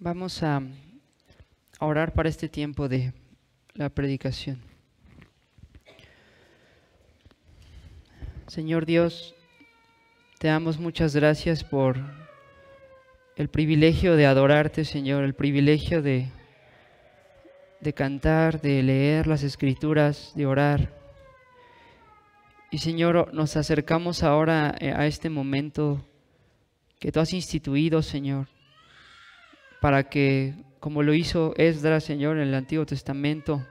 Vamos a orar para este tiempo de la predicación. Señor Dios, te damos muchas gracias por el privilegio de adorarte, Señor, el privilegio de cantar, de leer las Escrituras, de orar. Y Señor, nos acercamos ahora a este momento que tú has instituido, Señor, para que, como lo hizo Esdras, Señor, en el Antiguo Testamento,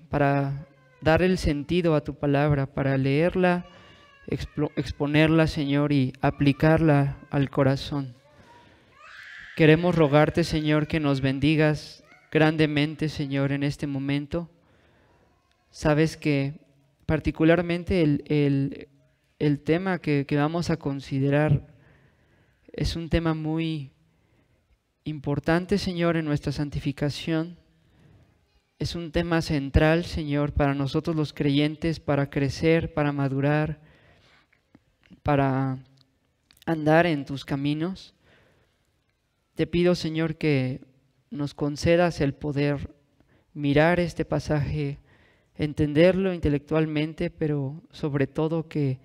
para dar el sentido a tu palabra, para leerla, exponerla, Señor, y aplicarla al corazón. Queremos rogarte, Señor, que nos bendigas grandemente, Señor, en este momento. Sabes que particularmente el tema que vamos a considerar es un tema muy importante, Señor, en nuestra santificación. Es un tema central, Señor, para nosotros los creyentes, para crecer, para madurar, para andar en tus caminos. Te pido, Señor, que nos concedas el poder mirar este pasaje, entenderlo intelectualmente, pero sobre todo que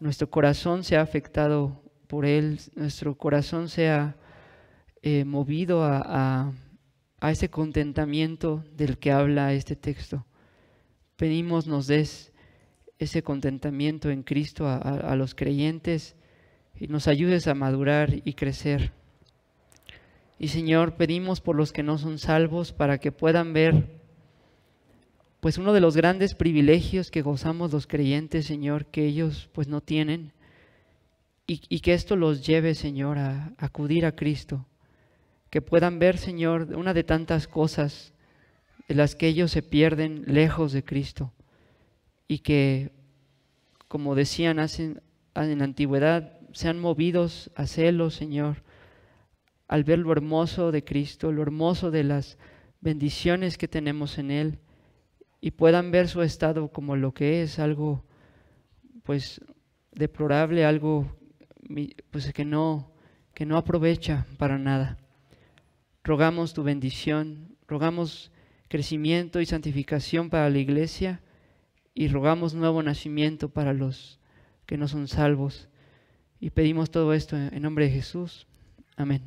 nuestro corazón sea afectado por él, nuestro corazón sea movido a ese contentamiento del que habla este texto. Pedimos nos des ese contentamiento en Cristo a los creyentes y nos ayudes a madurar y crecer. Y Señor, pedimos por los que no son salvos para que puedan ver pues uno de los grandes privilegios que gozamos los creyentes, Señor, que ellos pues no tienen, y que esto los lleve, Señor, a acudir a Cristo. Que puedan ver, Señor, una de tantas cosas de las que ellos se pierden lejos de Cristo, y que, como decían en la antigüedad, sean movidos a celos, Señor, al ver lo hermoso de Cristo, lo hermoso de las bendiciones que tenemos en Él, y puedan ver su estado como lo que es, algo pues deplorable, algo pues que no aprovecha para nada. Rogamos tu bendición, rogamos crecimiento y santificación para la iglesia, y rogamos nuevo nacimiento para los que no son salvos. Y pedimos todo esto en nombre de Jesús. Amén.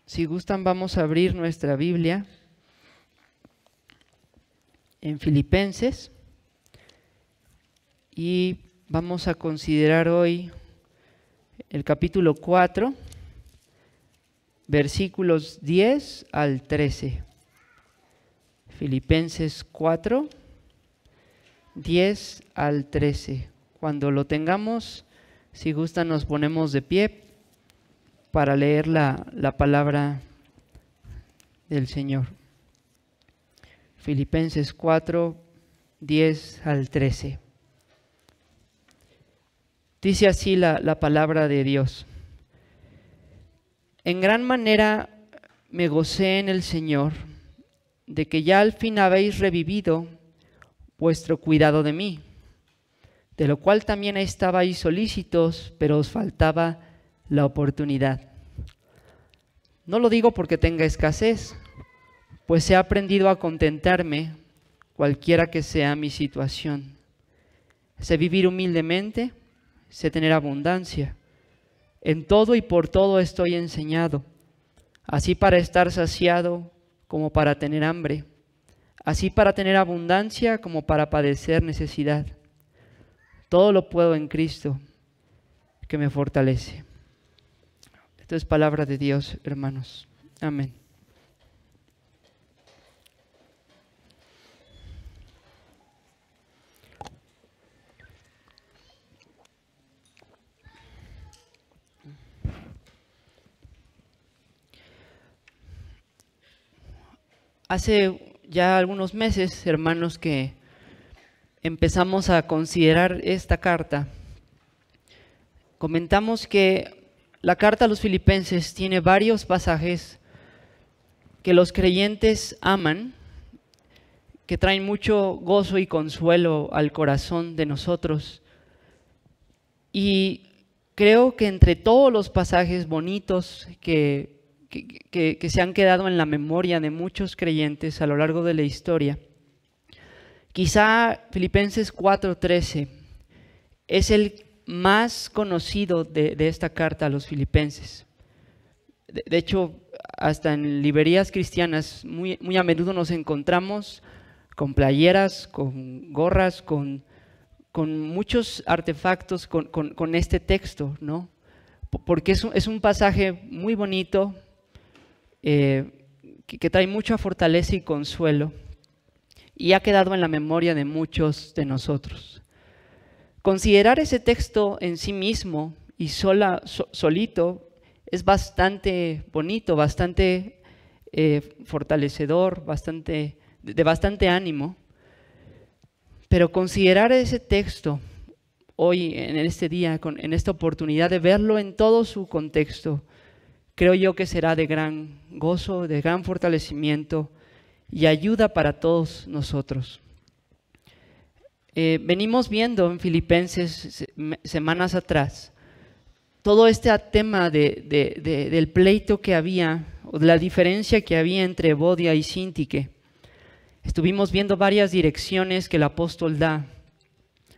Si gustan, vamos a abrir nuestra Biblia en Filipenses y vamos a considerar hoy el capítulo 4, versículos 10 al 13. Filipenses 4, 10 al 13. Cuando lo tengamos, si gustan, nos ponemos de pie para leer la palabra del Señor. Filipenses 4, 10 al 13. Dice así la palabra de Dios. En gran manera me gocé en el Señor, de que ya al fin habéis revivido vuestro cuidado de mí, de lo cual también estabais solícitos, pero os faltaba la oportunidad. No lo digo porque tenga escasez, pues he aprendido a contentarme cualquiera que sea mi situación. Sé vivir humildemente, sé tener abundancia. En todo y por todo estoy enseñado, así para estar saciado como para tener hambre, así para tener abundancia como para padecer necesidad. Todo lo puedo en Cristo, que me fortalece. Esto es palabra de Dios, hermanos. Amén. Hace ya algunos meses, hermanos, que empezamos a considerar esta carta. Comentamos que la carta a los Filipenses tiene varios pasajes que los creyentes aman, que traen mucho gozo y consuelo al corazón de nosotros. Y creo que entre todos los pasajes bonitos que se han quedado en la memoria de muchos creyentes a lo largo de la historia, quizá Filipenses 4:13 es el más conocido de esta carta a los filipenses. De hecho, hasta en librerías cristianas muy a menudo nos encontramos con playeras, con gorras, con muchos artefactos con este texto, ¿no? Porque es un pasaje muy bonito, que trae mucha fortaleza y consuelo, y ha quedado en la memoria de muchos de nosotros. Considerar ese texto en sí mismo y solito es bastante bonito, bastante fortalecedor, de bastante ánimo. Pero considerar ese texto hoy, en este día, en esta oportunidad de verlo en todo su contexto, creo yo que será de gran gozo, de gran fortalecimiento y ayuda para todos nosotros. Venimos viendo en Filipenses semanas atrás todo este tema del pleito que había, o de la diferencia que había entre Evodia y Síntique. Estuvimos viendo varias direcciones que el apóstol da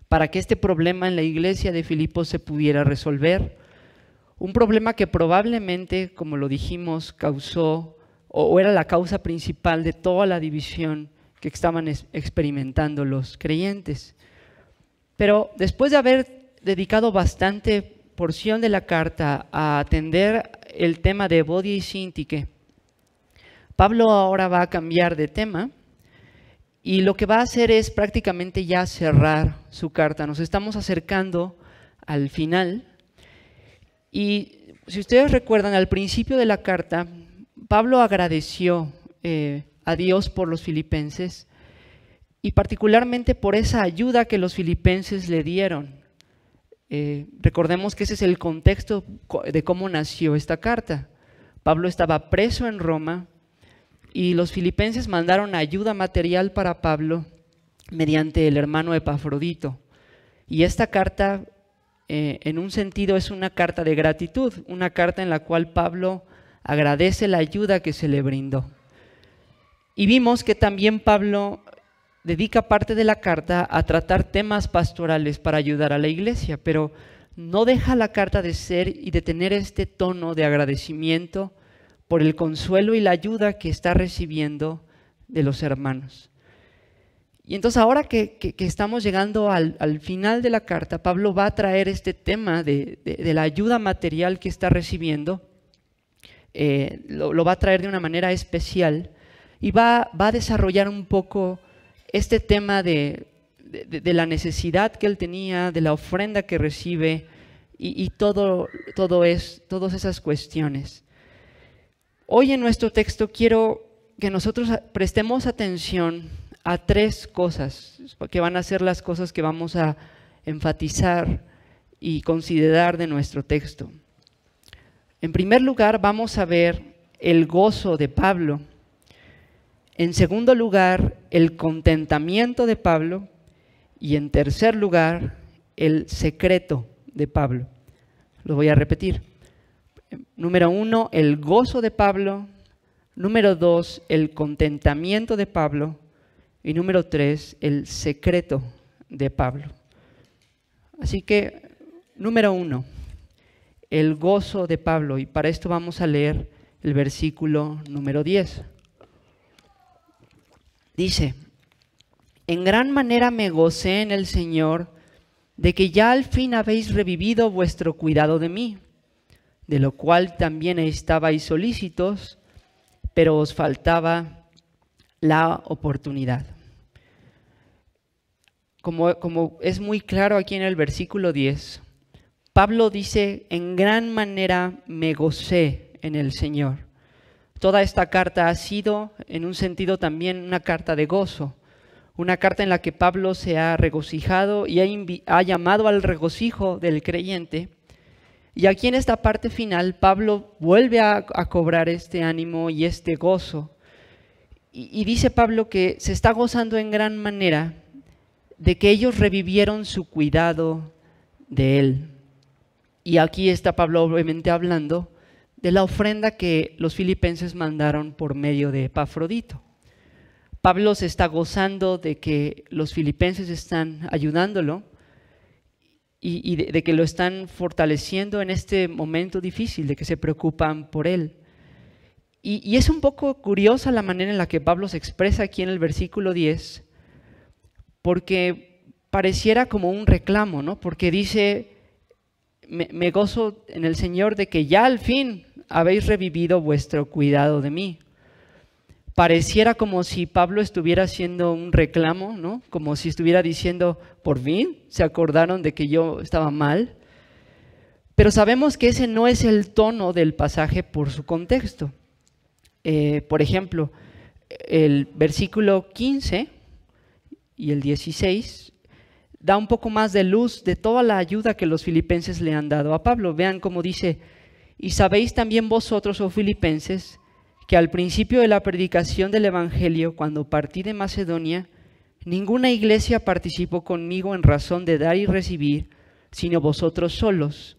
para que este problema en la iglesia de Filipos se pudiera resolver. Un problema que probablemente, como lo dijimos, causó o era la causa principal de toda la división que estaban experimentando los creyentes. Pero después de haber dedicado bastante porción de la carta a atender el tema de Evodia y Síntique, Pablo ahora va a cambiar de tema y lo que va a hacer es prácticamente ya cerrar su carta. Nos estamos acercando al final y si ustedes recuerdan, al principio de la carta, Pablo agradeció a Dios por los filipenses y particularmente por esa ayuda que los filipenses le dieron. Recordemos que ese es el contexto de cómo nació esta carta. Pablo estaba preso en Roma y los filipenses mandaron ayuda material para Pablo mediante el hermano Epafrodito. Y esta carta, en un sentido, es una carta de gratitud, una carta en la cual Pablo agradece la ayuda que se le brindó. Y vimos que también Pablo dedica parte de la carta a tratar temas pastorales para ayudar a la iglesia, pero no deja la carta de ser y de tener este tono de agradecimiento por el consuelo y la ayuda que está recibiendo de los hermanos. Y entonces ahora que estamos llegando al final de la carta, Pablo va a traer este tema de la ayuda material que está recibiendo, lo va a traer de una manera especial y va a desarrollar un poco este tema de la necesidad que él tenía, de la ofrenda que recibe y todas esas cuestiones. Hoy en nuestro texto quiero que nosotros prestemos atención a tres cosas que van a ser las cosas que vamos a enfatizar y considerar de nuestro texto. En primer lugar, vamos a ver el gozo de Pablo. En segundo lugar, el contentamiento de Pablo. Y en tercer lugar, el secreto de Pablo. Lo voy a repetir. Número 1, el gozo de Pablo. Número 2, el contentamiento de Pablo. Y número 3, el secreto de Pablo. Así que, número 1, el gozo de Pablo. Y para esto vamos a leer el versículo número 10. Dice: en gran manera me gocé en el Señor de que ya al fin habéis revivido vuestro cuidado de mí, de lo cual también estabais solícitos, pero os faltaba la oportunidad. Como es muy claro aquí en el versículo 10, Pablo dice: en gran manera me gocé en el Señor. Toda esta carta ha sido, en un sentido también, una carta de gozo, una carta en la que Pablo se ha regocijado y ha llamado al regocijo del creyente. Y aquí en esta parte final, Pablo vuelve a cobrar este ánimo y este gozo. Y dice Pablo que se está gozando en gran manera de que ellos revivieron su cuidado de él. Y aquí está Pablo obviamente hablando de la ofrenda que los filipenses mandaron por medio de Epafrodito. Pablo se está gozando de que los filipenses están ayudándolo y de que lo están fortaleciendo en este momento difícil, de que se preocupan por él. Y es un poco curiosa la manera en la que Pablo se expresa aquí en el versículo 10, porque pareciera como un reclamo, ¿no? Porque dice, me gozo en el Señor de que ya al fin habéis revivido vuestro cuidado de mí. Pareciera como si Pablo estuviera haciendo un reclamo, ¿no? Como si estuviera diciendo, por fin se acordaron de que yo estaba mal. Pero sabemos que ese no es el tono del pasaje por su contexto. Por ejemplo, el versículo 15 y el 16 da un poco más de luz de toda la ayuda que los filipenses le han dado a Pablo. Vean cómo dice, y sabéis también vosotros, oh filipenses, que al principio de la predicación del Evangelio, cuando partí de Macedonia, ninguna iglesia participó conmigo en razón de dar y recibir, sino vosotros solos,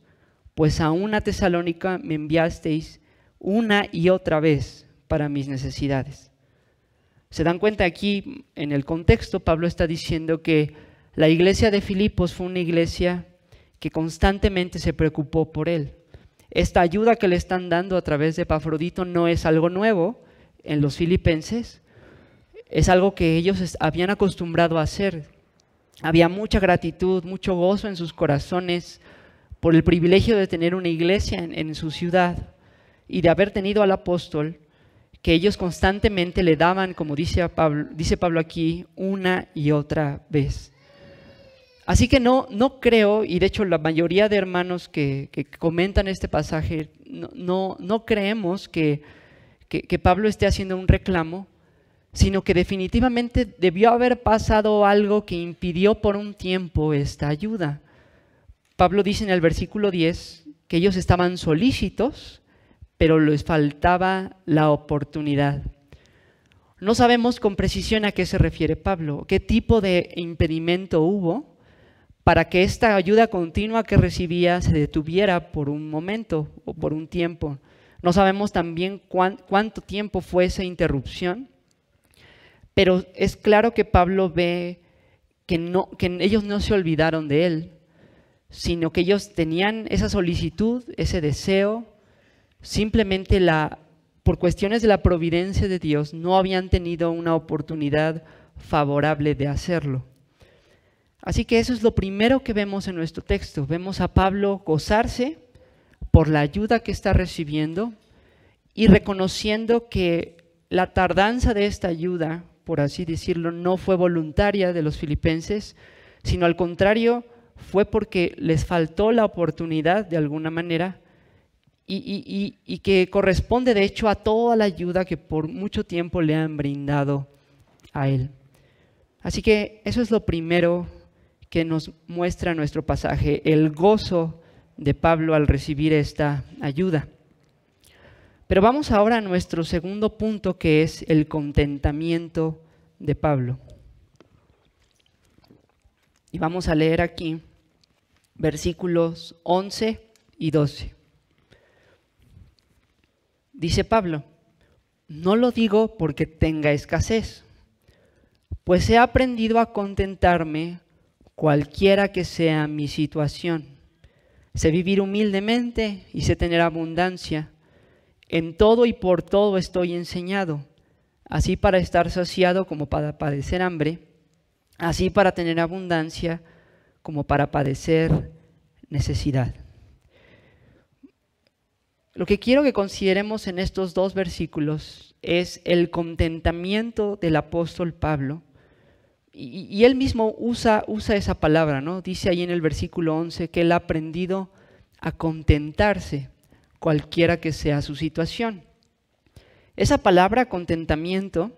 pues a una Tesalónica me enviasteis una y otra vez para mis necesidades. ¿Se dan cuenta aquí en el contexto? Pablo está diciendo que la iglesia de Filipos fue una iglesia que constantemente se preocupó por él. Esta ayuda que le están dando a través de Epafrodito no es algo nuevo en los filipenses, es algo que ellos habían acostumbrado a hacer. Había mucha gratitud, mucho gozo en sus corazones por el privilegio de tener una iglesia en su ciudad y de haber tenido al apóstol que ellos constantemente le daban, como dice Pablo aquí, una y otra vez. Así que no creo, y de hecho la mayoría de hermanos que comentan este pasaje, no creemos que Pablo esté haciendo un reclamo, sino que definitivamente debió haber pasado algo que impidió por un tiempo esta ayuda. Pablo dice en el versículo 10 que ellos estaban solícitos, pero les faltaba la oportunidad. No sabemos con precisión a qué se refiere Pablo, qué tipo de impedimento hubo para que esta ayuda continua que recibía se detuviera por un momento o por un tiempo. No sabemos también cuánto tiempo fue esa interrupción, pero es claro que Pablo ve que ellos no se olvidaron de él, sino que ellos tenían esa solicitud, ese deseo, simplemente por cuestiones de la providencia de Dios no habían tenido una oportunidad favorable de hacerlo. Así que eso es lo primero que vemos en nuestro texto. Vemos a Pablo gozarse por la ayuda que está recibiendo y reconociendo que la tardanza de esta ayuda, por así decirlo, no fue voluntaria de los filipenses, sino al contrario, fue porque les faltó la oportunidad de alguna manera y que corresponde de hecho a toda la ayuda que por mucho tiempo le han brindado a él. Así que eso es lo primero que nos muestra nuestro pasaje, el gozo de Pablo al recibir esta ayuda. Pero vamos ahora a nuestro segundo punto, que es el contentamiento de Pablo. Y vamos a leer aquí versículos 11 y 12. Dice Pablo, no lo digo porque tenga escasez, pues he aprendido a contentarme cualquiera que sea mi situación. Sé vivir humildemente y sé tener abundancia. En todo y por todo estoy enseñado, así para estar saciado como para padecer hambre, así para tener abundancia como para padecer necesidad. Lo que quiero que consideremos en estos dos versículos es el contentamiento del apóstol Pablo. Y él mismo usa esa palabra, ¿no? Dice ahí en el versículo 11 que él ha aprendido a contentarse, cualquiera que sea su situación. Esa palabra contentamiento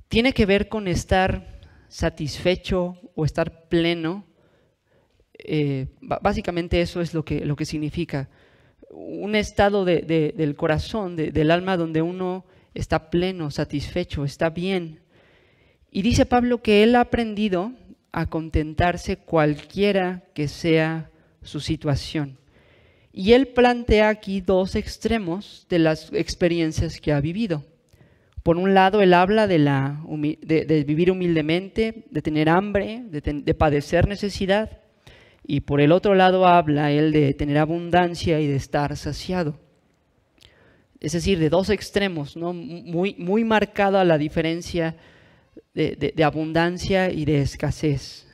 tiene que ver con estar satisfecho o estar pleno. Básicamente eso es lo que significa. Un estado del corazón, del alma, donde uno está pleno, satisfecho, está bien. Y dice Pablo que él ha aprendido a contentarse cualquiera que sea su situación. Y él plantea aquí dos extremos de las experiencias que ha vivido. Por un lado, él habla de vivir humildemente, de tener hambre, de padecer necesidad. Y por el otro lado habla él de tener abundancia y de estar saciado. Es decir, de dos extremos, ¿no? Muy marcada la diferencia de abundancia y de escasez.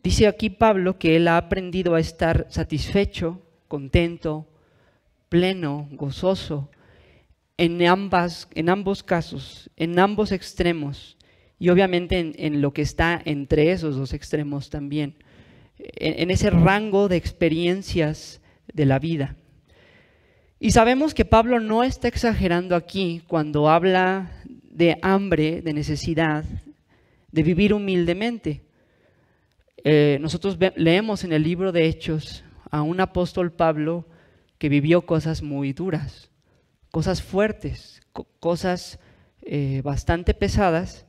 Dice aquí Pablo que él ha aprendido a estar satisfecho, contento, pleno, gozoso, en ambos casos, en ambos extremos, y obviamente en lo que está entre esos dos extremos también, en ese rango de experiencias de la vida. Y sabemos que Pablo no está exagerando aquí cuando habla de hambre, de necesidad, de vivir humildemente. Nosotros leemos en el libro de Hechos a un apóstol Pablo que vivió cosas muy duras, cosas fuertes, cosas bastante pesadas.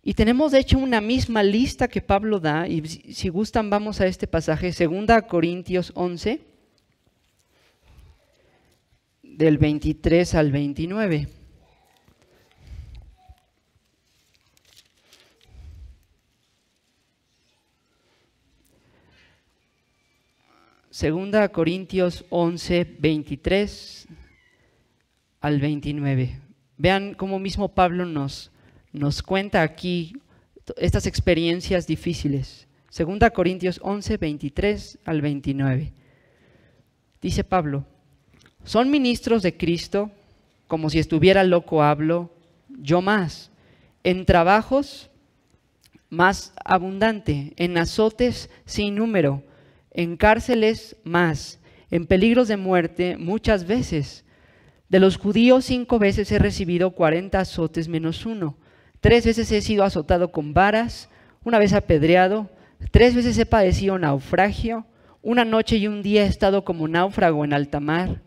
Y tenemos de hecho una misma lista que Pablo da, y si gustan vamos a este pasaje, 2 Corintios 11, del 23 al 29. Segunda Corintios 11, 23 al 29. Vean cómo mismo Pablo nos cuenta aquí estas experiencias difíciles. Segunda Corintios 11, 23 al 29. Dice Pablo: son ministros de Cristo, como si estuviera loco hablo, yo más. En trabajos más abundante, en azotes sin número, en cárceles más, en peligros de muerte muchas veces. De los judíos 5 veces he recibido 40 azotes menos 1. 3 veces he sido azotado con varas, 1 vez apedreado, 3 veces he padecido naufragio, 1 noche y 1 día he estado como náufrago en alta mar.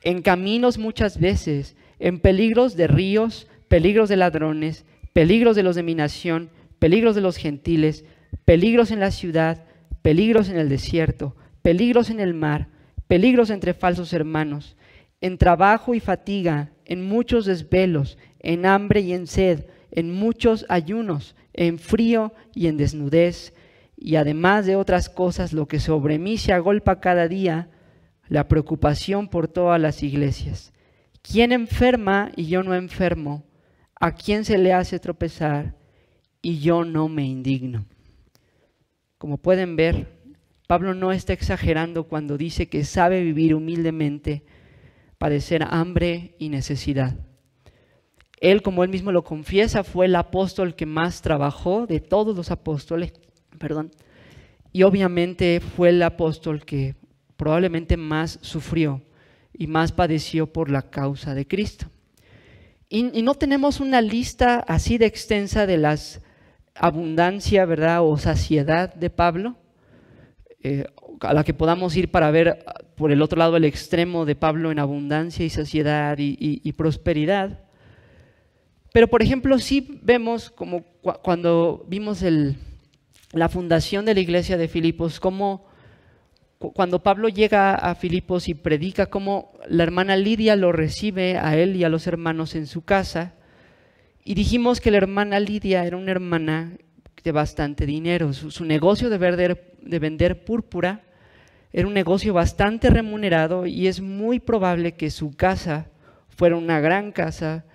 En caminos muchas veces, en peligros de ríos, peligros de ladrones, peligros de los de mi nación, peligros de los gentiles, peligros en la ciudad, peligros en el desierto, peligros en el mar, peligros entre falsos hermanos, en trabajo y fatiga, en muchos desvelos, en hambre y en sed, en muchos ayunos, en frío y en desnudez, y además de otras cosas, lo que sobre mí se agolpa cada día, la preocupación por todas las iglesias. ¿Quién enferma y yo no enfermo? ¿A quién se le hace tropezar y yo no me indigno? Como pueden ver, Pablo no está exagerando cuando dice que sabe vivir humildemente, padecer hambre y necesidad. Él, como él mismo lo confiesa, fue el apóstol que más trabajó de todos los apóstoles, y obviamente fue el apóstol que probablemente más sufrió y más padeció por la causa de Cristo. Y no tenemos una lista así de extensa de las abundancia, ¿verdad?, o saciedad de Pablo, a la que podamos ir para ver por el otro lado el extremo de Pablo en abundancia y saciedad y prosperidad. Pero por ejemplo sí vemos, como cuando vimos la fundación de la iglesia de Filipos, como cuando Pablo llega a Filipos y predica, cómo la hermana Lidia lo recibe a él y a los hermanos en su casa. Y dijimos que la hermana Lidia era una hermana de bastante dinero. Su negocio de vender púrpura era un negocio bastante remunerado, y es muy probable que su casa fuera una gran casa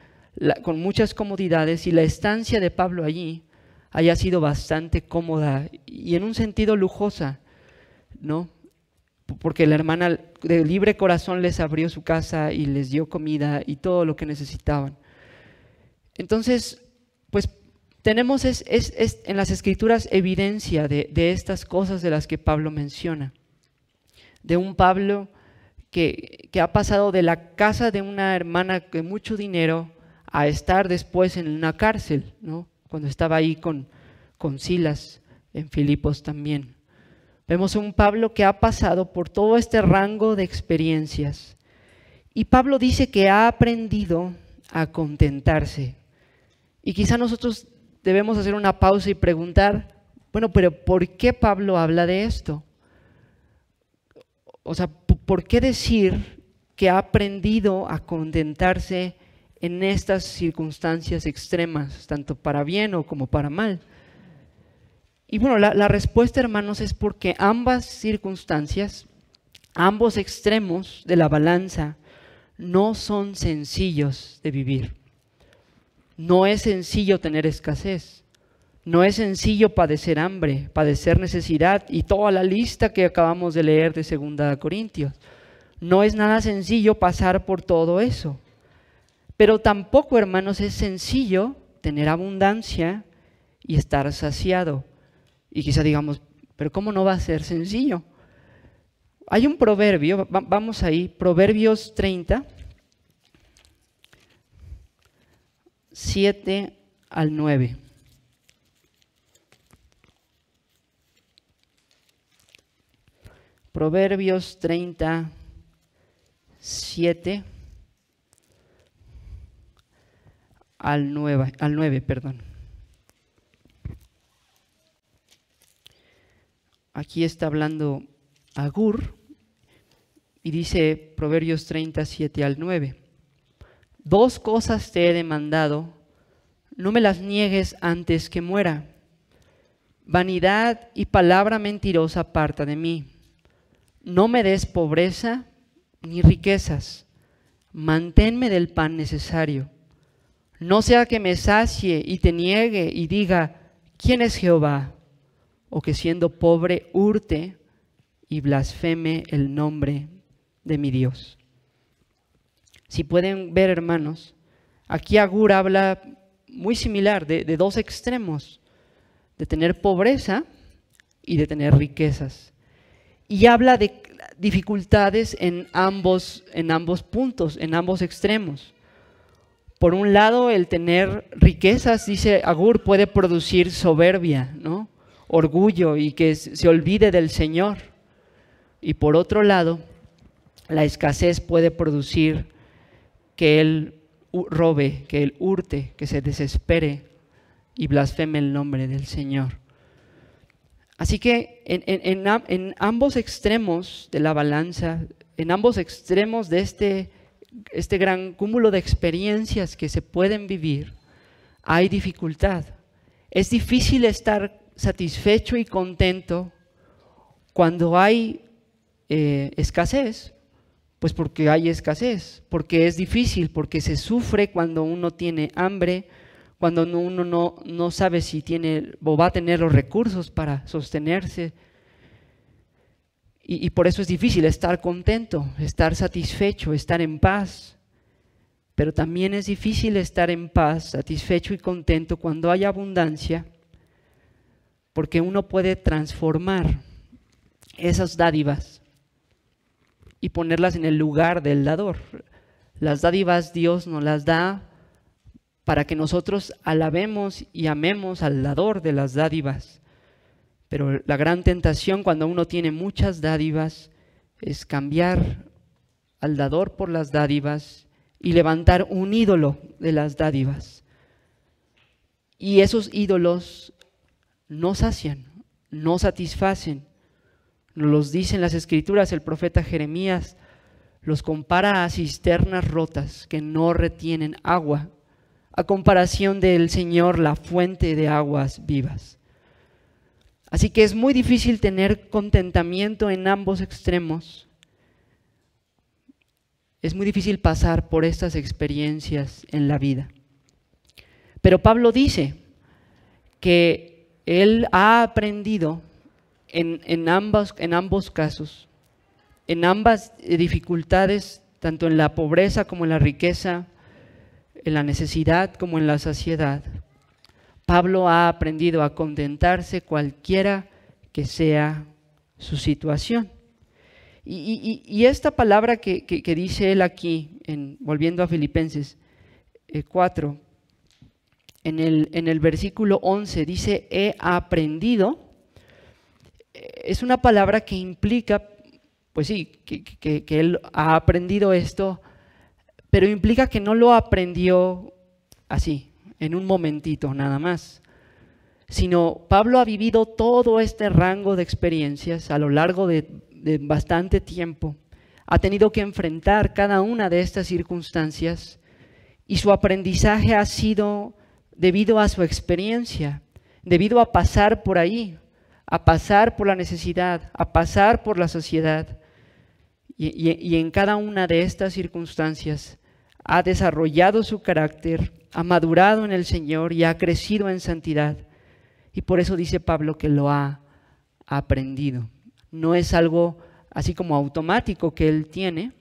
con muchas comodidades, y la estancia de Pablo allí haya sido bastante cómoda y en un sentido lujosa, ¿no? Porque la hermana de libre corazón les abrió su casa y les dio comida y todo lo que necesitaban. Entonces, pues tenemos en las Escrituras evidencia de estas cosas de las que Pablo menciona. De un Pablo que ha pasado de la casa de una hermana de mucho dinero a estar después en una cárcel, ¿no? Cuando estaba ahí con Silas en Filipos también. Vemos a un Pablo que ha pasado por todo este rango de experiencias. Y Pablo dice que ha aprendido a contentarse. Y quizá nosotros debemos hacer una pausa y preguntar, bueno, pero ¿por qué Pablo habla de esto? O sea, ¿por qué decir que ha aprendido a contentarse en estas circunstancias extremas, tanto para bien o como para mal? Y bueno, la respuesta, hermanos, es porque ambas circunstancias, ambos extremos de la balanza, no son sencillos de vivir. No es sencillo tener escasez. No es sencillo padecer hambre, padecer necesidad y toda la lista que acabamos de leer de 2 Corintios. No es nada sencillo pasar por todo eso. Pero tampoco, hermanos, es sencillo tener abundancia y estar saciado. Y quizá digamos, pero ¿cómo no va a ser sencillo? Hay un proverbio, vamos ahí, Proverbios 30, 7 al 9. Proverbios 30, 7 al 9, perdón. Aquí está hablando Agur y dice Proverbios 37 al 9. 2 cosas te he demandado, no me las niegues antes que muera. Vanidad y palabra mentirosa aparta de mí. No me des pobreza ni riquezas, manténme del pan necesario. No sea que me sacie y te niegue y diga, ¿quién es Jehová? O que siendo pobre hurte y blasfeme el nombre de mi Dios. Si pueden ver, hermanos, aquí Agur habla muy similar de 2 extremos, de tener pobreza y de tener riquezas. Y habla de dificultades en ambos puntos, en ambos extremos. Por un lado, el tener riquezas, dice Agur, puede producir soberbia, ¿no? Orgullo y que se olvide del Señor. Y por otro lado, la escasez puede producir que él robe, que él hurte, que se desespere y blasfeme el nombre del Señor. Así que en ambos extremos de la balanza, en ambos extremos de este gran cúmulo de experiencias que se pueden vivir, hay dificultad. Es difícil estar satisfecho y contento cuando hay escasez, pues porque hay escasez, porque es difícil, porque se sufre cuando uno tiene hambre, cuando uno no sabe si tiene o va a tener los recursos para sostenerse. Y por eso es difícil estar contento, estar satisfecho, estar en paz. Pero también es difícil estar en paz, satisfecho y contento cuando hay abundancia, porque uno puede transformar esas dádivas y ponerlas en el lugar del dador. Las dádivas Dios nos las da para que nosotros alabemos y amemos al dador de las dádivas. Pero la gran tentación cuando uno tiene muchas dádivas es cambiar al dador por las dádivas y levantar un ídolo de las dádivas. Y esos ídolos no sacian, no satisfacen. Nos los dicen las Escrituras, el profeta Jeremías los compara a cisternas rotas que no retienen agua, a comparación del Señor, la fuente de aguas vivas. Así que es muy difícil tener contentamiento en ambos extremos. Es muy difícil pasar por estas experiencias en la vida. Pero Pablo dice que él ha aprendido en ambos casos, en ambas dificultades, tanto en la pobreza como en la riqueza, en la necesidad como en la saciedad. Pablo ha aprendido a contentarse cualquiera que sea su situación. Y esta palabra que dice él aquí, volviendo a Filipenses 4, en el versículo 11 dice, he aprendido, es una palabra que implica, pues sí, que él ha aprendido esto, pero implica que no lo aprendió así, en un momentito nada más, sino Pablo ha vivido todo este rango de experiencias a lo largo de bastante tiempo, ha tenido que enfrentar cada una de estas circunstancias y su aprendizaje ha sido debido a su experiencia, debido a pasar por ahí, a pasar por la necesidad, a pasar por la sociedad. Y en cada una de estas circunstancias ha desarrollado su carácter, ha madurado en el Señor y ha crecido en santidad. Y por eso dice Pablo que lo ha aprendido. No es algo así como automático que él tiene,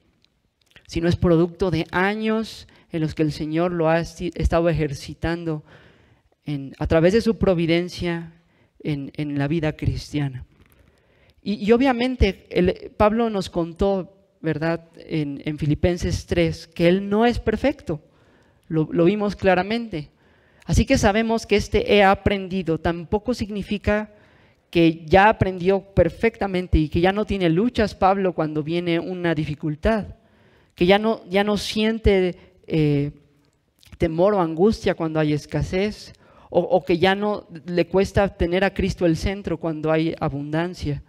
sino es producto de años en los que el Señor lo ha estado ejercitando a través de su providencia en la vida cristiana. Y obviamente Pablo nos contó, ¿verdad?, en Filipenses 3, que él no es perfecto, lo vimos claramente. Así que sabemos que he aprendido tampoco significa que ya aprendió perfectamente y que ya no tiene luchas Pablo cuando viene una dificultad, que ya no siente temor o angustia cuando hay escasez, o que ya no le cuesta tener a Cristo el centro cuando hay abundancia.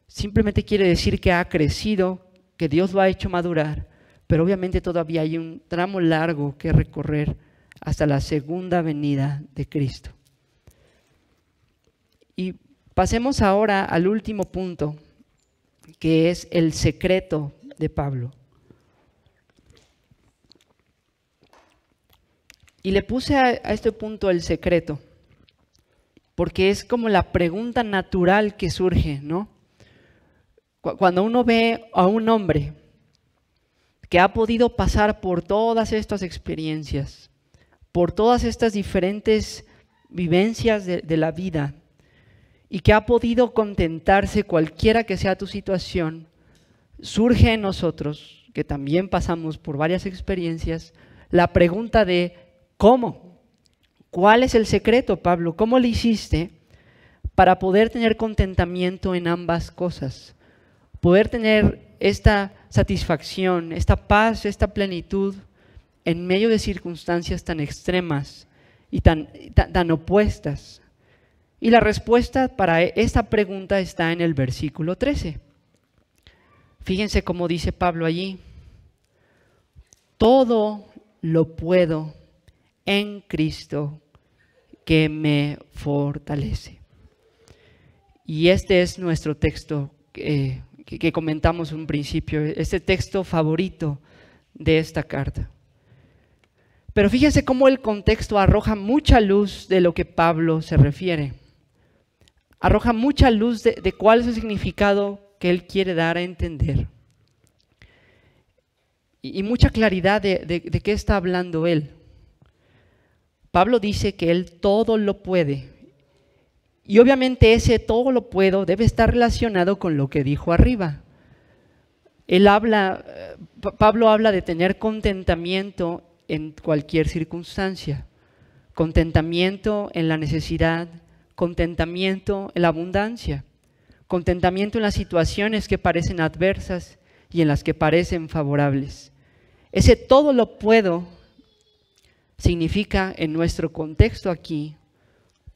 Simplemente quiere decir que ha crecido, que Dios lo ha hecho madurar, pero obviamente todavía hay un tramo largo que recorrer hasta la segunda venida de Cristo. Y pasemos ahora al último punto, que es el secreto de Pablo. Y le puse a este punto el secreto, porque es como la pregunta natural que surge, ¿no? Cuando uno ve a un hombre que ha podido pasar por todas estas experiencias, por todas estas diferentes vivencias de la vida, y que ha podido contentarse cualquiera que sea tu situación, surge en nosotros, que también pasamos por varias experiencias, la pregunta de ¿cómo? ¿Cuál es el secreto, Pablo? ¿Cómo le hiciste para poder tener contentamiento en ambas cosas? Poder tener esta satisfacción, esta paz, esta plenitud en medio de circunstancias tan extremas y tan opuestas. Y la respuesta para esta pregunta está en el versículo 13. Fíjense cómo dice Pablo allí: todo lo puedo en Cristo que me fortalece. Y este es nuestro texto que comentamos en un principio, este texto favorito de esta carta. Pero fíjense cómo el contexto arroja mucha luz de lo que Pablo se refiere. Arroja mucha luz de cuál es el significado que él quiere dar a entender. Y mucha claridad de qué está hablando él. Pablo dice que él todo lo puede. Y obviamente ese todo lo puedo debe estar relacionado con lo que dijo arriba. Pablo habla de tener contentamiento en cualquier circunstancia. Contentamiento en la necesidad, contentamiento en la abundancia, contentamiento en las situaciones que parecen adversas y en las que parecen favorables. Ese todo lo puedo significa, en nuestro contexto aquí,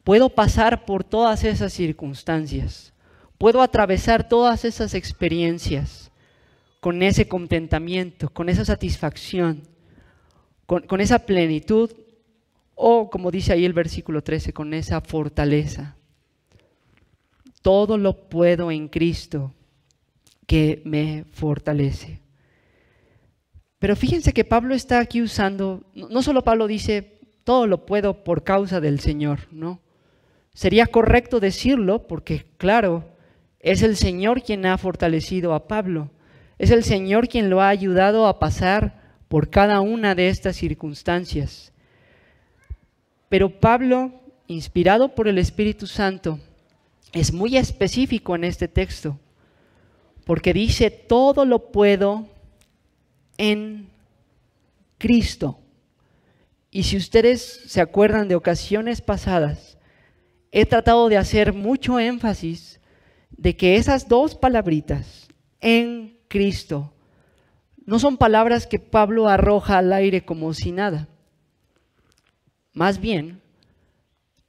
puedo pasar por todas esas circunstancias, puedo atravesar todas esas experiencias con ese contentamiento, con esa satisfacción, con esa plenitud, o como dice ahí el versículo 13, con esa fortaleza. Todo lo puedo en Cristo que me fortalece. Pero fíjense que Pablo está aquí usando, no solo Pablo dice, todo lo puedo por causa del Señor, ¿no? Sería correcto decirlo porque, claro, es el Señor quien ha fortalecido a Pablo. Es el Señor quien lo ha ayudado a pasar por cada una de estas circunstancias. Pero Pablo, inspirado por el Espíritu Santo, es muy específico en este texto, porque dice, todo lo puedo en Cristo. Y si ustedes se acuerdan de ocasiones pasadas, he tratado de hacer mucho énfasis de que esas dos palabritas, en Cristo, no son palabras que Pablo arroja al aire como si nada. Más bien,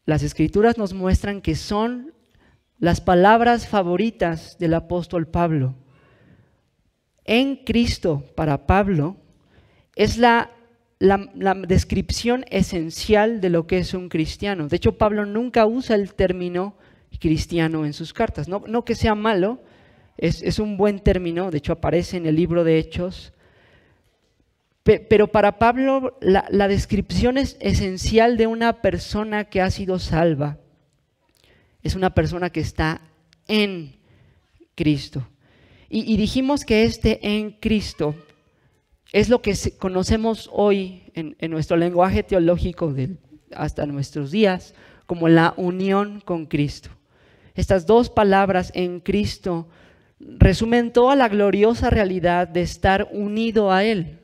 las Escrituras nos muestran que son las palabras favoritas del apóstol Pablo. En Cristo, para Pablo, es la descripción esencial de lo que es un cristiano. De hecho, Pablo nunca usa el término cristiano en sus cartas. No que sea malo, es un buen término, de hecho aparece en el libro de Hechos. Pero para Pablo la descripción es esencial de una persona que ha sido salva. Es una persona que está en Cristo. Y dijimos que en Cristo es lo que conocemos hoy en nuestro lenguaje teológico hasta nuestros días como la unión con Cristo. Estas dos palabras, en Cristo, resumen toda la gloriosa realidad de estar unido a Él,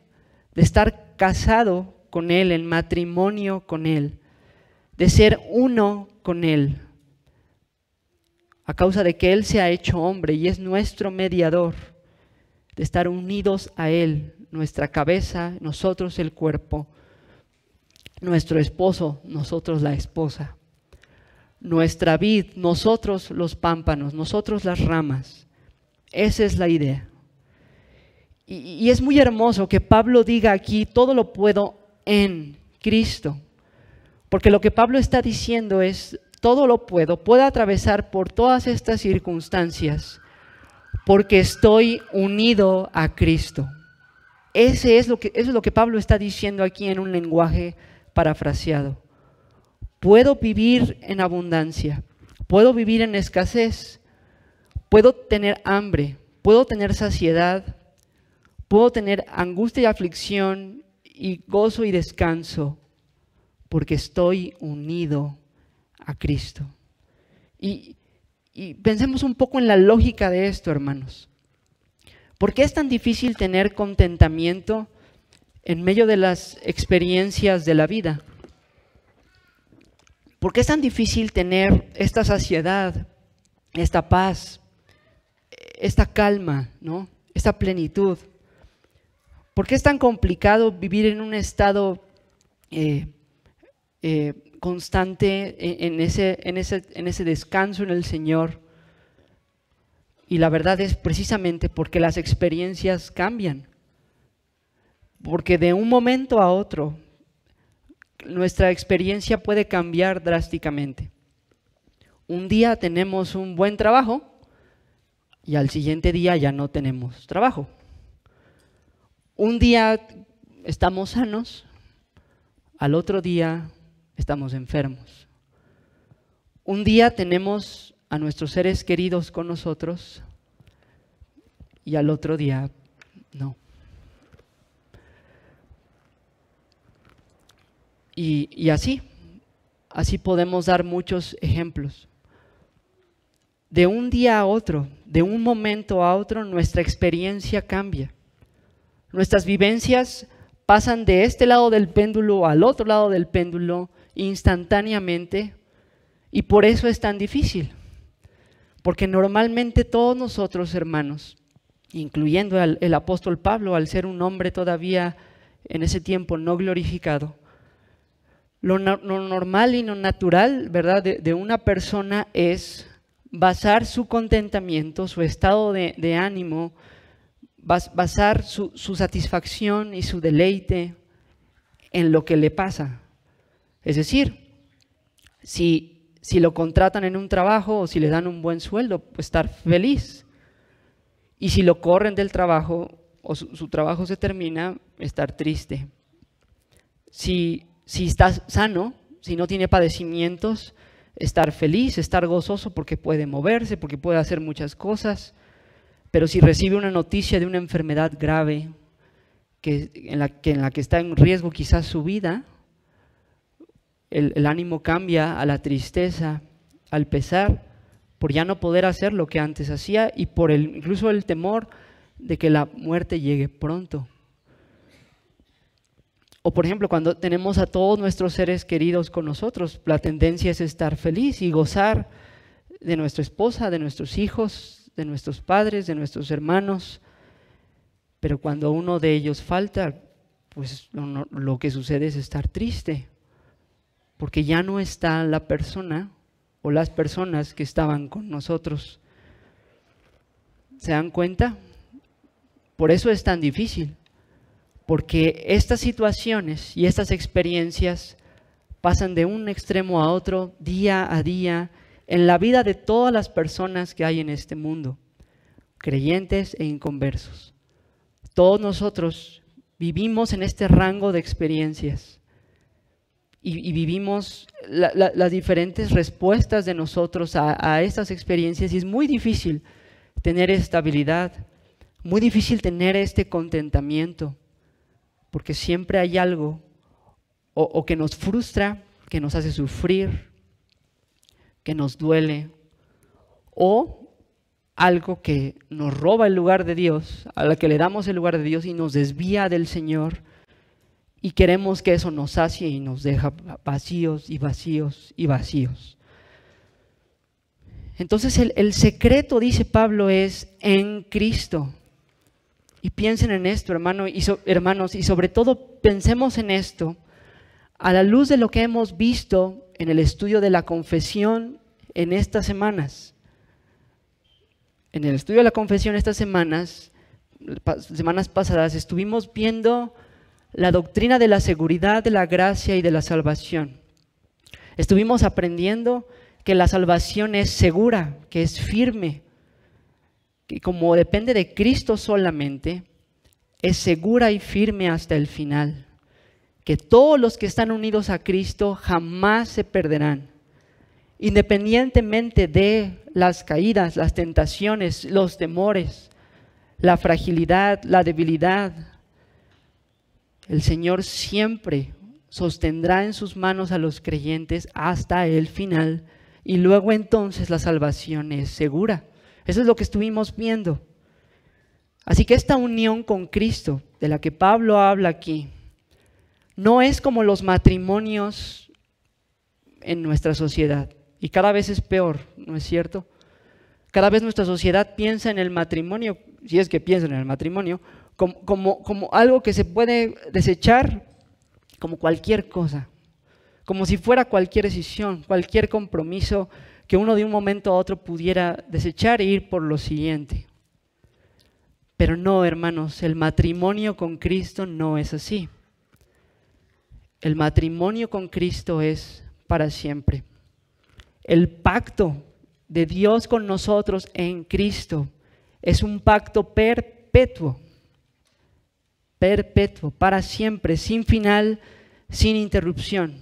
de estar casado con Él, en matrimonio con Él, de ser uno con Él, a causa de que Él se ha hecho hombre y es nuestro mediador, de estar unidos a Él, nuestra cabeza, nosotros el cuerpo, nuestro esposo, nosotros la esposa, nuestra vid, nosotros los pámpanos, nosotros las ramas. Esa es la idea. Y es muy hermoso que Pablo diga aquí, todo lo puedo en Cristo, porque lo que Pablo está diciendo es, todo lo puedo atravesar por todas estas circunstancias, porque estoy unido a Cristo. Eso es lo que Pablo está diciendo aquí en un lenguaje parafraseado. Puedo vivir en abundancia, puedo vivir en escasez, puedo tener hambre, puedo tener saciedad, puedo tener angustia y aflicción y gozo y descanso, porque estoy unido a Cristo. Y pensemos un poco en la lógica de esto, hermanos. ¿Por qué es tan difícil tener contentamiento en medio de las experiencias de la vida? ¿Por qué es tan difícil tener esta saciedad, esta paz, esta calma, ¿no? Esta plenitud? ¿Por qué es tan complicado vivir en un estado constante en ese descanso en el Señor? Y la verdad es precisamente porque las experiencias cambian. Porque de un momento a otro, nuestra experiencia puede cambiar drásticamente. Un día tenemos un buen trabajo y al siguiente día ya no tenemos trabajo. Un día estamos sanos, al otro día estamos enfermos. Un día tenemos a nuestros seres queridos con nosotros y al otro día no. Y así podemos dar muchos ejemplos. De un día a otro, de un momento a otro, nuestra experiencia cambia. Nuestras vivencias pasan de este lado del péndulo al otro lado del péndulo instantáneamente, y por eso es tan difícil. Porque normalmente todos nosotros, hermanos, incluyendo el apóstol Pablo, al ser un hombre todavía en ese tiempo no glorificado, lo normal y lo natural, ¿verdad?, de una persona es basar su contentamiento, su estado de ánimo, basar su satisfacción y su deleite en lo que le pasa. Es decir, si lo contratan en un trabajo o si le dan un buen sueldo, pues estar feliz. Y si lo corren del trabajo o su trabajo se termina, estar triste. Si está sano, si no tiene padecimientos, estar feliz, estar gozoso porque puede moverse, porque puede hacer muchas cosas. Pero si recibe una noticia de una enfermedad grave en la que está en riesgo quizás su vida, el ánimo cambia a la tristeza, al pesar, por ya no poder hacer lo que antes hacía y por incluso el temor de que la muerte llegue pronto. O por ejemplo, cuando tenemos a todos nuestros seres queridos con nosotros, la tendencia es estar feliz y gozar de nuestra esposa, de nuestros hijos, de nuestros padres, de nuestros hermanos. Pero cuando uno de ellos falta, pues lo que sucede es estar triste, porque ya no está la persona o las personas que estaban con nosotros. ¿Se dan cuenta? Por eso es tan difícil, porque estas situaciones y estas experiencias pasan de un extremo a otro, día a día, en la vida de todas las personas que hay en este mundo, creyentes e inconversos. Todos nosotros vivimos en este rango de experiencias y vivimos las diferentes respuestas de nosotros a estas experiencias, y es muy difícil tener estabilidad, muy difícil tener este contentamiento, porque siempre hay algo o que nos frustra, que nos hace sufrir, que nos duele, o algo que nos roba el lugar de Dios, a la que le damos el lugar de Dios y nos desvía del Señor, y queremos que eso nos sacie y nos deja vacíos y vacíos y vacíos. Entonces el secreto, dice Pablo, es en Cristo. Y piensen en esto, hermanos, y sobre todo pensemos en esto a la luz de lo que hemos visto en el estudio de la confesión en estas semanas. En el estudio de la confesión estas semanas pasadas, estuvimos viendo la doctrina de la seguridad, de la gracia y de la salvación. Estuvimos aprendiendo que la salvación es segura, que es firme, que como depende de Cristo solamente, es segura y firme hasta el final. Que todos los que están unidos a Cristo jamás se perderán, independientemente de las caídas, las tentaciones, los temores, la fragilidad, la debilidad. El Señor siempre sostendrá en sus manos a los creyentes hasta el final, y luego entonces la salvación es segura. Eso es lo que estuvimos viendo. Así que esta unión con Cristo, de la que Pablo habla aquí, no es como los matrimonios en nuestra sociedad. Y cada vez es peor, ¿no es cierto? Cada vez nuestra sociedad piensa en el matrimonio, si es que piensa en el matrimonio, como algo que se puede desechar como cualquier cosa, como si fuera cualquier decisión, cualquier compromiso que uno de un momento a otro pudiera desechar e ir por lo siguiente. Pero no, hermanos, el matrimonio con Cristo no es así. El matrimonio con Cristo es para siempre. El pacto de Dios con nosotros en Cristo es un pacto perpetuo, para siempre, sin final, sin interrupción.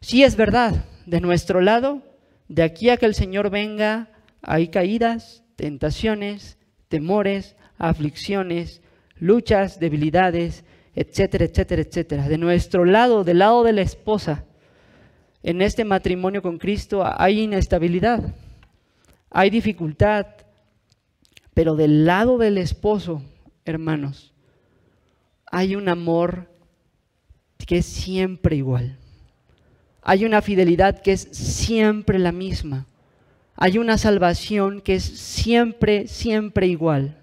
Sí es verdad, de nuestro lado, de aquí a que el Señor venga, hay caídas, tentaciones, temores, aflicciones, luchas, debilidades, etcétera, etcétera, etcétera. De nuestro lado, del lado de la esposa, en este matrimonio con Cristo hay inestabilidad, hay dificultad, pero del lado del esposo, hermanos, hay un amor que es siempre igual. Hay una fidelidad que es siempre la misma. Hay una salvación que es siempre, siempre igual.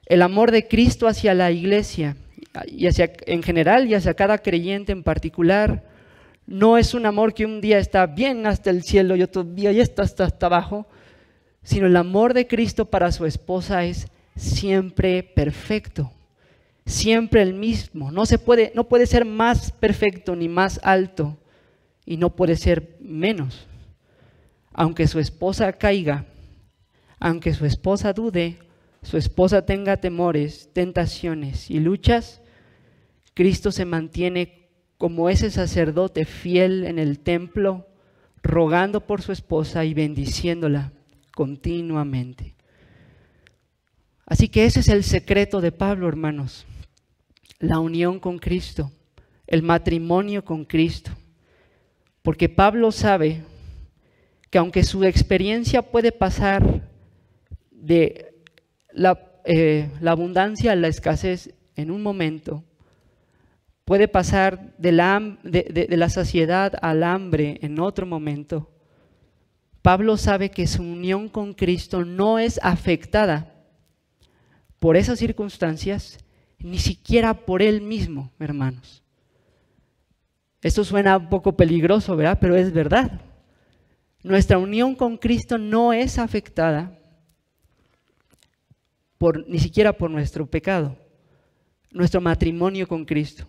El amor de Cristo hacia la iglesia, y hacia, en general, y hacia cada creyente en particular, no es un amor que un día está bien hasta el cielo y otro día ya está hasta abajo, sino el amor de Cristo para su esposa es siempre perfecto, siempre el mismo. No puede ser más perfecto ni más alto, y no puede ser menos. Aunque su esposa caiga, aunque su esposa dude, su esposa tenga temores, tentaciones y luchas, Cristo se mantiene como ese sacerdote fiel en el templo, rogando por su esposa y bendiciéndola continuamente. Así que ese es el secreto de Pablo, hermanos. La unión con Cristo, el matrimonio con Cristo. Porque Pablo sabe que aunque su experiencia puede pasar de la abundancia a la escasez en un momento, puede pasar de la saciedad al hambre en otro momento, Pablo sabe que su unión con Cristo no es afectada por esas circunstancias, ni siquiera por él mismo, hermanos. Esto suena un poco peligroso, ¿verdad? Pero es verdad. Nuestra unión con Cristo no es afectada ni siquiera por nuestro pecado, nuestro matrimonio con Cristo,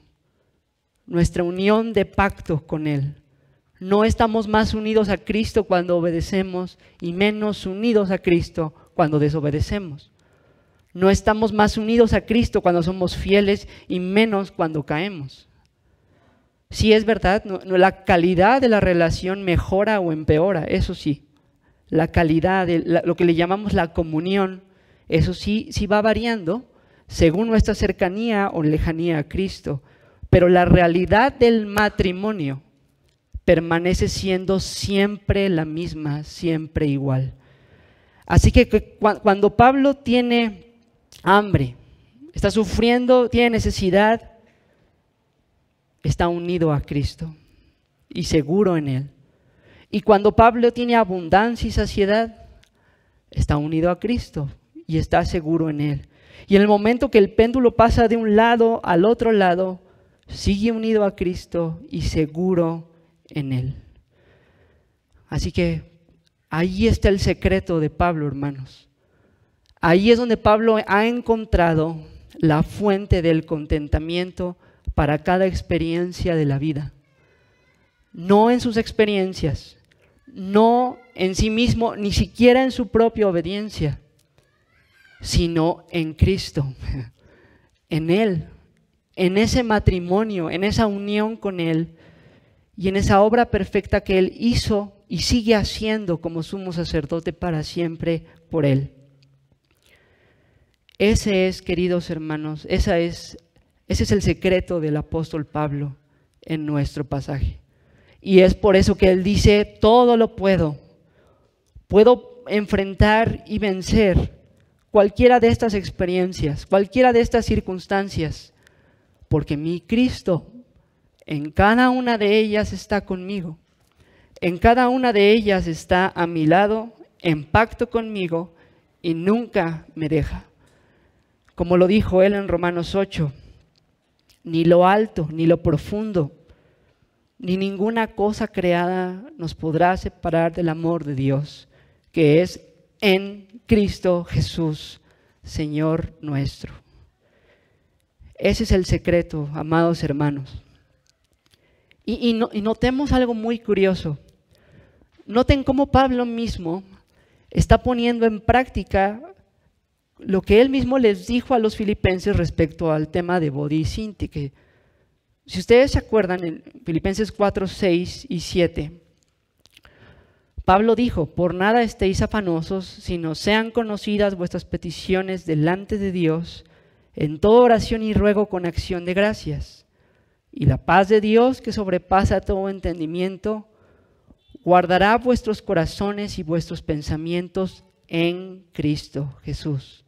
nuestra unión de pacto con Él. No estamos más unidos a Cristo cuando obedecemos y menos unidos a Cristo cuando desobedecemos. No estamos más unidos a Cristo cuando somos fieles y menos cuando caemos. Sí, es verdad, la calidad de la relación mejora o empeora, eso sí. La calidad, lo que le llamamos la comunión, eso sí va variando según nuestra cercanía o lejanía a Cristo. Pero la realidad del matrimonio permanece siendo siempre la misma, siempre igual. Así que cuando Pablo tiene hambre, está sufriendo, tiene necesidad, está unido a Cristo y seguro en Él. Y cuando Pablo tiene abundancia y saciedad, está unido a Cristo y está seguro en Él. Y en el momento que el péndulo pasa de un lado al otro lado, sigue unido a Cristo y seguro en Él. Así que ahí está el secreto de Pablo, hermanos. Ahí es donde Pablo ha encontrado la fuente del contentamiento para cada experiencia de la vida. No en sus experiencias, no en sí mismo, ni siquiera en su propia obediencia, sino en Cristo, en Él, en ese matrimonio, en esa unión con Él y en esa obra perfecta que Él hizo y sigue haciendo como sumo sacerdote para siempre por Él. Ese es, queridos hermanos, ese es el secreto del apóstol Pablo en nuestro pasaje. Y es por eso que él dice, todo lo puedo enfrentar y vencer cualquiera de estas experiencias, cualquiera de estas circunstancias, porque mi Cristo en cada una de ellas está conmigo, en cada una de ellas está a mi lado, en pacto conmigo y nunca me deja. Como lo dijo él en Romanos 8, ni lo alto, ni lo profundo, ni ninguna cosa creada nos podrá separar del amor de Dios, que es en Cristo Jesús, Señor nuestro. Ese es el secreto, amados hermanos. Y notemos algo muy curioso. Noten cómo Pablo mismo está poniendo en práctica lo que él mismo les dijo a los filipenses respecto al tema de Bodhi y Sinti, que si ustedes se acuerdan, en Filipenses 4, 6 y 7, Pablo dijo, por nada estéis afanosos, sino sean conocidas vuestras peticiones delante de Dios, en toda oración y ruego con acción de gracias. Y la paz de Dios, que sobrepasa todo entendimiento, guardará vuestros corazones y vuestros pensamientos en Cristo Jesús.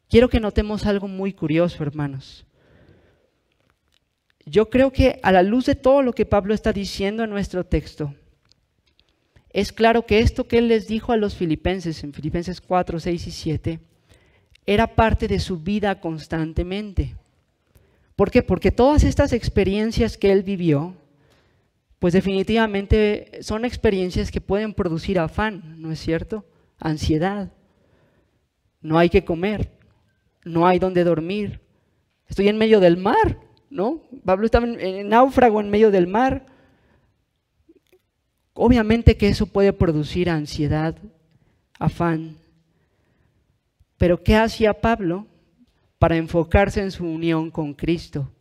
Quiero que notemos algo muy curioso, hermanos. Yo creo que a la luz de todo lo que Pablo está diciendo en nuestro texto, es claro que esto que él les dijo a los filipenses en Filipenses 4, 6 y 7 era parte de su vida constantemente. ¿Por qué? Porque todas estas experiencias que él vivió, pues definitivamente son experiencias que pueden producir afán, ¿no es cierto? Ansiedad. No hay que comer, no hay donde dormir. Estoy en medio del mar, ¿no? Pablo estaba en náufrago en medio del mar. Obviamente que eso puede producir ansiedad, afán. Pero ¿qué hacía Pablo para enfocarse en su unión con Cristo?